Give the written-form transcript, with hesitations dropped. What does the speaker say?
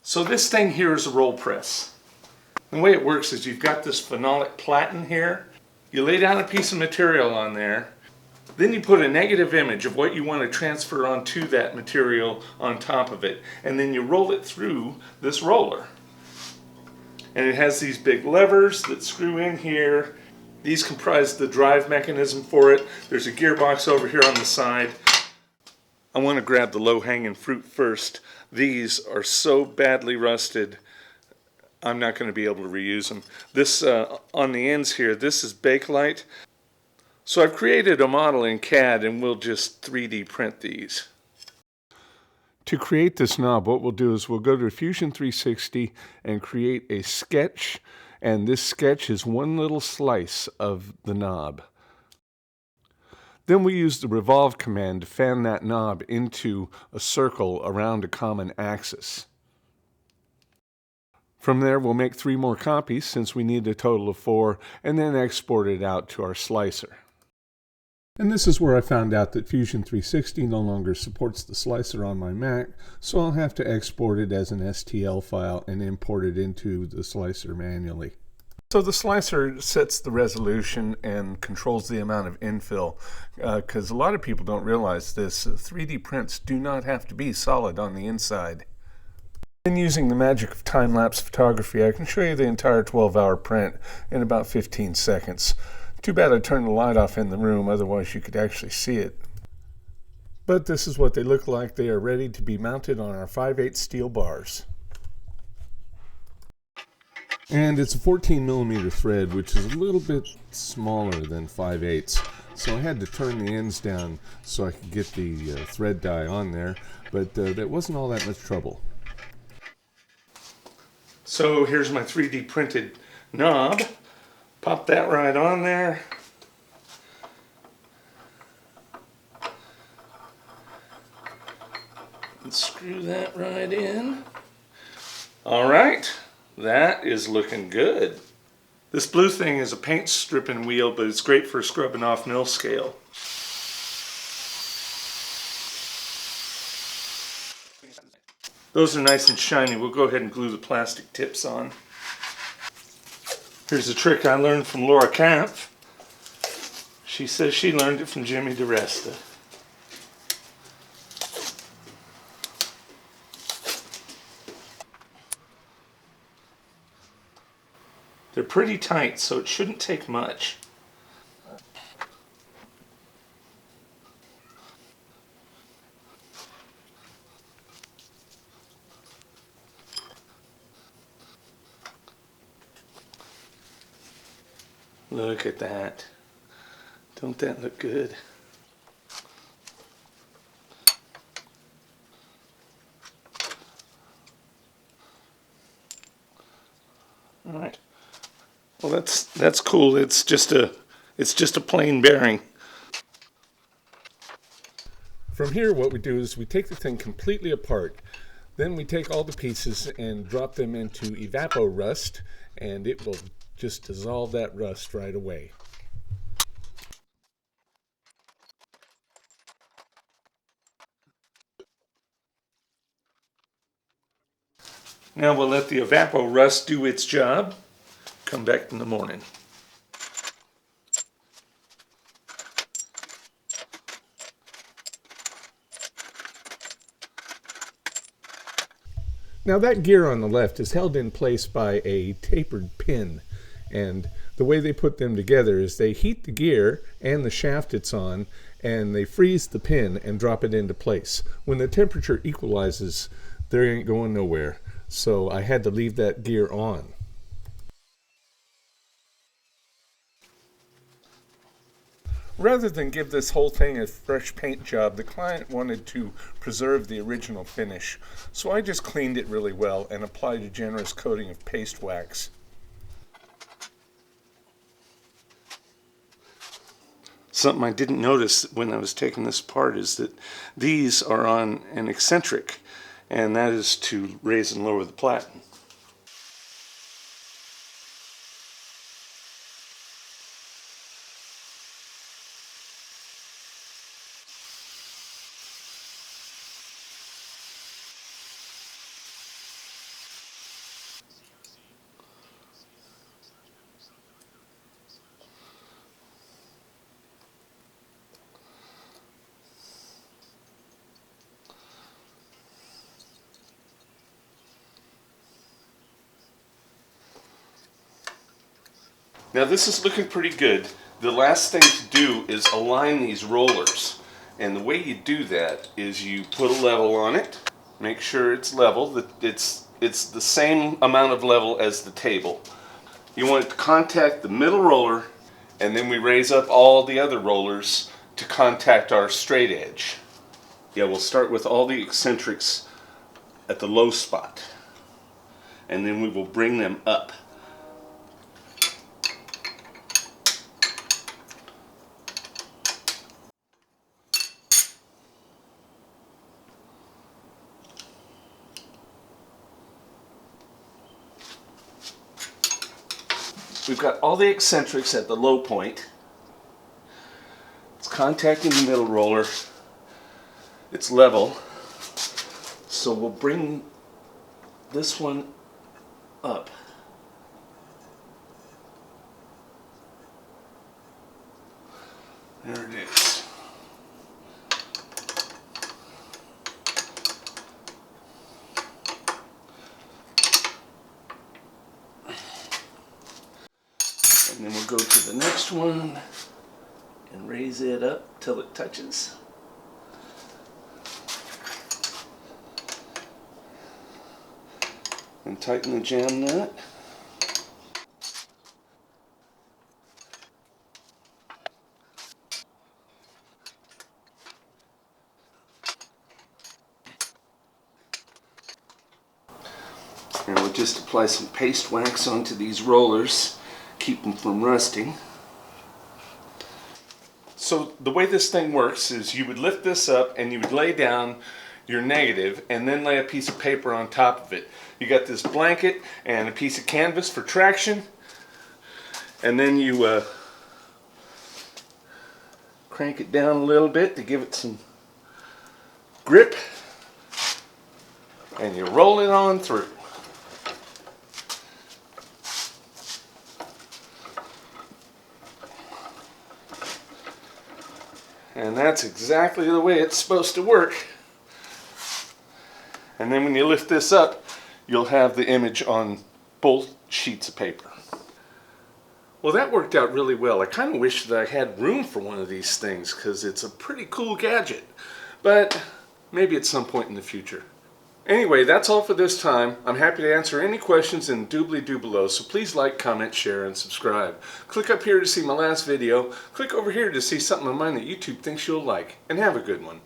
So this thing here is a roll press. The way it works is you've got this phenolic platen here. You lay down a piece of material on there, then you put a negative image of what you want to transfer onto that material on top of it, and then you roll it through this roller. And it has these big levers that screw in here. These comprise the drive mechanism for it. There's a gearbox over here on the side. I want to grab the low-hanging fruit first. These are so badly rusted, I'm not going to be able to reuse them. This, on the ends here, this is Bakelite. So I've created a model in CAD and we'll just 3D print these. To create this knob, what we'll do is we'll go to Fusion 360 and create a sketch, and this sketch is one little slice of the knob. Then we use the revolve command to fan that knob into a circle around a common axis. From there, we'll make 3 more copies since we need a total of 4, and then export it out to our slicer. And this is where I found out that Fusion 360 no longer supports the slicer on my Mac, so I'll have to export it as an STL file and import it into the slicer manually. So the slicer sets the resolution and controls the amount of infill, because a lot of people don't realize this. 3D prints do not have to be solid on the inside. And using the magic of time-lapse photography, I can show you the entire 12-hour print in about 15 seconds. Too bad I turned the light off in the room, otherwise you could actually see it. But this is what they look like. They are ready to be mounted on our 5/8 steel bars. And it's a 14mm thread, which is a little bit smaller than 5/8. So I had to turn the ends down so I could get the thread die on there, but that wasn't all that much trouble. So here's my 3D printed knob. Pop that right on there. And screw that right in. All right, that is looking good. This blue thing is a paint stripping wheel, but it's great for scrubbing off mill scale. Those are nice and shiny. We'll go ahead and glue the plastic tips on. Here's a trick I learned from Laura Kampf. She says she learned it from Jimmy DiResta. They're pretty tight, so it shouldn't take much. Look at that. Don't that look good? All right. Well, that's cool. It's just a plain bearing. From here, what we do is we take the thing completely apart. Then we take all the pieces and drop them into evapo-rust, and it will just dissolve that rust right away. Now we'll let the evapo-rust do its job. Come back in the morning. Now that gear on the left is held in place by a tapered pin, and the way they put them together is they heat the gear and the shaft it's on, and they freeze the pin and drop it into place. When the temperature equalizes, they ain't going nowhere, so I had to leave that gear on. Rather than give this whole thing a fresh paint job, the client wanted to preserve the original finish, so I just cleaned it really well and applied a generous coating of paste wax. Something I didn't notice when I was taking this apart is that these are on an eccentric, and that is to raise and lower the platen. Now this is looking pretty good. The last thing to do is align these rollers. And the way you do that is you put a level on it, make sure it's level, that it's the same amount of level as the table. You want it to contact the middle roller, and then we raise up all the other rollers to contact our straight edge. Yeah, we'll start with all the eccentrics at the low spot, and then we will bring them up. We've got all the eccentrics at the low point. It's contacting the middle roller. It's level. So we'll bring this one up. There it is. And then we'll go to the next one and raise it up till it touches. And tighten the jam nut. And we'll just apply some paste wax onto these rollers. Keep them from rusting. So the way this thing works is you would lift this up and you would lay down your negative and then lay a piece of paper on top of it. You got this blanket and a piece of canvas for traction, and then you crank it down a little bit to give it some grip, and you roll it on through. And that's exactly the way it's supposed to work. And then when you lift this up, you'll have the image on both sheets of paper. Well, that worked out really well. I kind of wish that I had room for one of these things because it's a pretty cool gadget. But maybe at some point in the future. Anyway, that's all for this time. I'm happy to answer any questions in the doobly-doo below, so please like, comment, share, and subscribe. Click up here to see my last video. Click over here to see something of mine that YouTube thinks you'll like. And have a good one.